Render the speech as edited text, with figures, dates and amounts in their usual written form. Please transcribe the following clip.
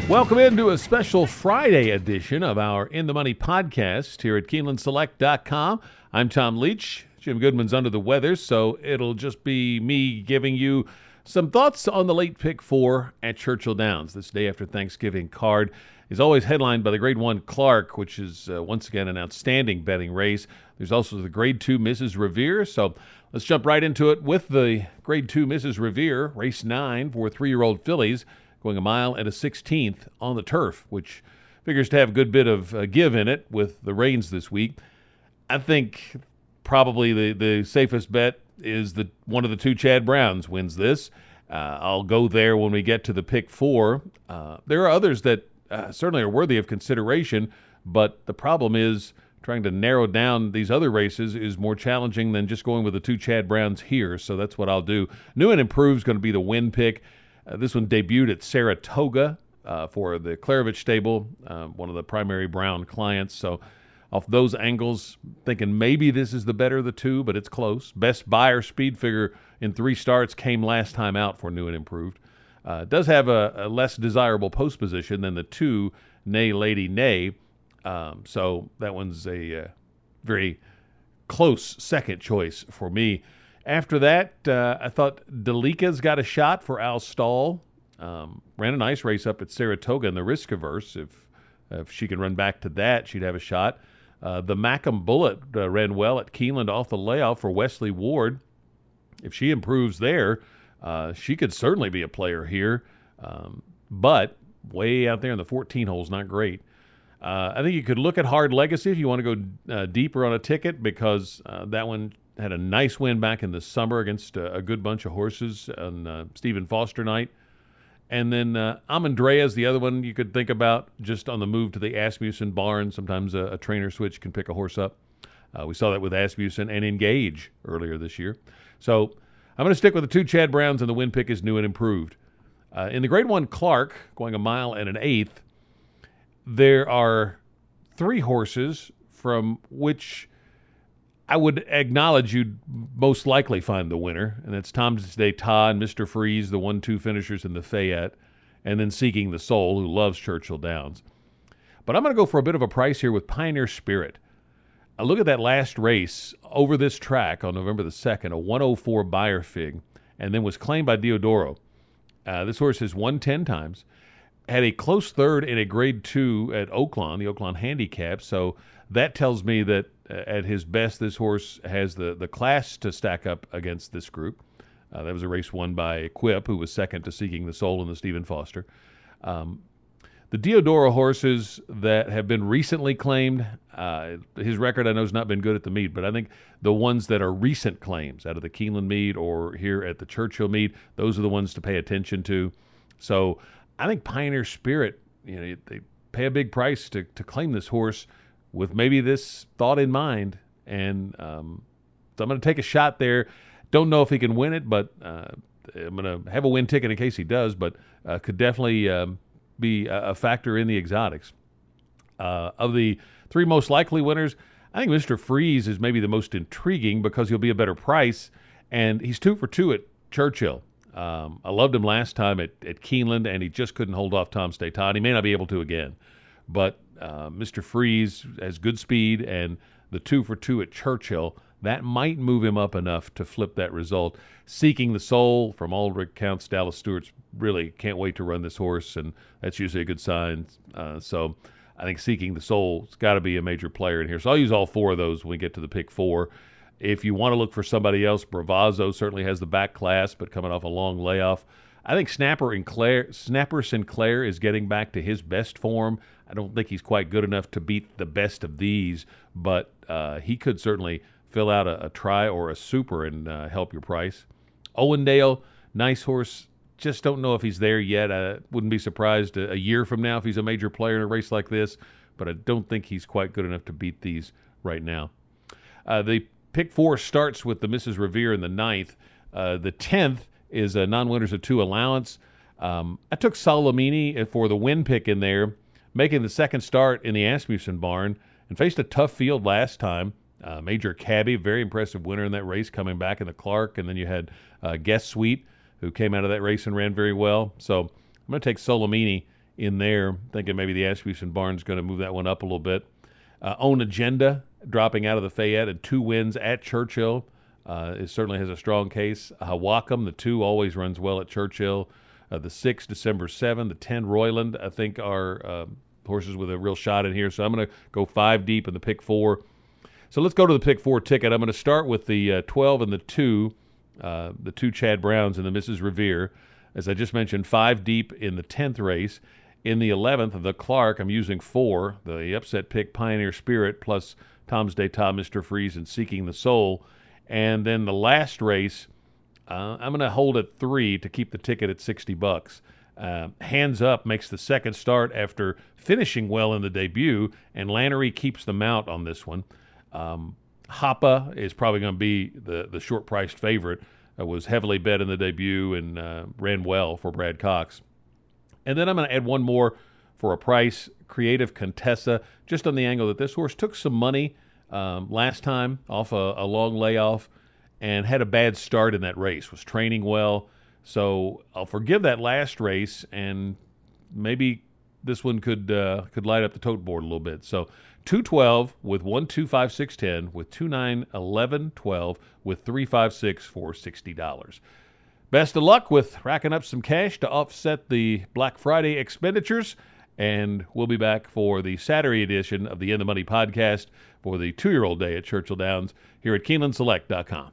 Welcome into a special Friday edition of our In the Money podcast here at KeenelandSelect.com. I'm Tom Leach. Jim Goodman's under the weather, so it'll just be me giving you some thoughts on the late pick 4 at Churchill Downs. This day after Thanksgiving card is always headlined by the Grade 1 Clark, which is once again an outstanding betting race. There's also the Grade 2 Mrs. Revere, so let's jump right into it with the Grade 2 Mrs. Revere, race 9 for 3-year-old fillies, going a mile and a 16th on the turf, which figures to have a good bit of give in it with the rains this week. I think probably the safest bet is that one of the two Chad Browns wins this. I'll go there when we get to the pick 4. There are others that certainly are worthy of consideration, but the problem is trying to narrow down these other races is more challenging than just going with the two Chad Browns here, so that's what I'll do. New and Improved is going to be the win pick. This one debuted at Saratoga for the Klarovich stable, one of the primary Brown clients. So off those angles, thinking maybe this is the better of the two, but it's close. Best buyer speed figure in 3 starts came last time out for New and Improved. Does have a less desirable post position than the 2 Nay Lady Nay. So that one's a very close second choice for me. After that, I thought Delika's got a shot for Al Stahl. Ran a nice race up at Saratoga in the risk averse. If she can run back to that, she'd have a shot. The Mackham Bullet ran well at Keeneland off the layoff for Wesley Ward. If she improves there, she could certainly be a player here. But way out there in the 14 holes, not great. I think you could look at Hard Legacy if you want to go deeper on a ticket, because that one had a nice win back in the summer against a good bunch of horses on Stephen Foster night. And then Amandrea is the other one you could think about just on the move to the Asmussen barn. Sometimes a trainer switch can pick a horse up. We saw that with Asmussen and Engage earlier this year. So I'm going to stick with the 2 Chad Browns, and the win pick is New and Improved. In the Grade 1 Clark, going a mile and an 1/8, there are 3 horses from which I would acknowledge you'd most likely find the winner, and that's Tom's Day Todd and Mr. Freeze, the 1-2 finishers in the Fayette, and then Seeking the Soul, who loves Churchill Downs. But I'm going to go for a bit of a price here with Pioneer Spirit. I look at that last race over this track on November the 2nd, a 104 Beyer fig, and then was claimed by Diodoro. This horse has won 10 times, had a close third in a Grade 2 at Oaklawn, the Oaklawn Handicap, so that tells me that at his best, this horse has the class to stack up against this group. That was a race won by Quip, who was second to Seeking the Soul in the Stephen Foster. The Diodoro horses that have been recently claimed, his record I know has not been good at the meet, but I think the ones that are recent claims out of the Keeneland meet or here at the Churchill meet, those are the ones to pay attention to. So I think Pioneer Spirit, they pay a big price to claim this horse with maybe this thought in mind, and so I'm going to take a shot there. Don't know if he can win it, but I'm going to have a win ticket in case he does, but could definitely be a factor in the exotics. Of the 3 most likely winners, I think Mr. Freeze is maybe the most intriguing because he'll be a better price, and he's 2 for 2 at Churchill. I loved him last time at Keeneland, and he just couldn't hold off Tom Stay Todd. He may not be able to again, but Mr. Freeze has good speed, and the 2 for 2 at Churchill, that might move him up enough to flip that result. Seeking the Soul, from all accounts, Dallas Stewart's really can't wait to run this horse, and that's usually a good sign. So I think Seeking the Soul's got to be a major player in here. So I'll use all 4 of those when we get to the pick 4. If you want to look for somebody else, Bravazzo certainly has the back class, but coming off a long layoff. I think Snapper Sinclair is getting back to his best form. I don't think he's quite good enough to beat the best of these, but he could certainly fill out a try or a super and help your price. Owendale, nice horse. Just don't know if he's there yet. I wouldn't be surprised a year from now if he's a major player in a race like this, but I don't think he's quite good enough to beat these right now. The pick 4 starts with the Mrs. Revere in the 9th. The 10th is a non-winners of 2 allowance. I took Salamini for the win pick in there, making the second start in the Asmussen barn, and faced a tough field last time. Major Cabby, very impressive winner in that race, coming back in the Clark, and then you had Guest Suite, who came out of that race and ran very well. So I'm going to take Salamini in there, thinking maybe the Asmussen Barn's going to move that one up a little bit. Own Agenda dropping out of the Fayette and 2 wins at Churchill. It certainly has a strong case. Wacom, the 2 always runs well at Churchill. The 6, December 7, the 10, Royland, I think are horses with a real shot in here. So I'm going to go 5 deep in the pick 4. So let's go to the pick 4 ticket. I'm going to start with the 12 and the 2 Chad Browns and the Mrs. Revere. As I just mentioned, 5 deep in the 10th race. In the 11th, the Clark, I'm using 4, the upset pick Pioneer Spirit, plus Tom's D'Etat, Mr. Freeze, and Seeking the Soul. And then the last race, I'm going to hold at 3 to keep the ticket at $60. Hands Up makes the second start after finishing well in the debut, and Lannery keeps the mount on this one. Hoppa is probably going to be the short-priced favorite. Was heavily bet in the debut and ran well for Brad Cox. And then I'm going to add one more for a price, Creative Contessa, just on the angle that this horse took some money last time off a long layoff and had a bad start in that race, was training well. So I'll forgive that last race, and maybe this one could light up the tote board a little bit. So 212 with 1, 2, 5, 6, 10, with 2, 9, 11, 12, with 3, 5, 6 for $60. Best of luck with racking up some cash to offset the Black Friday expenditures, and we'll be back for the Saturday edition of the In the Money podcast for the 2-year-old day at Churchill Downs here at KeenelandSelect.com.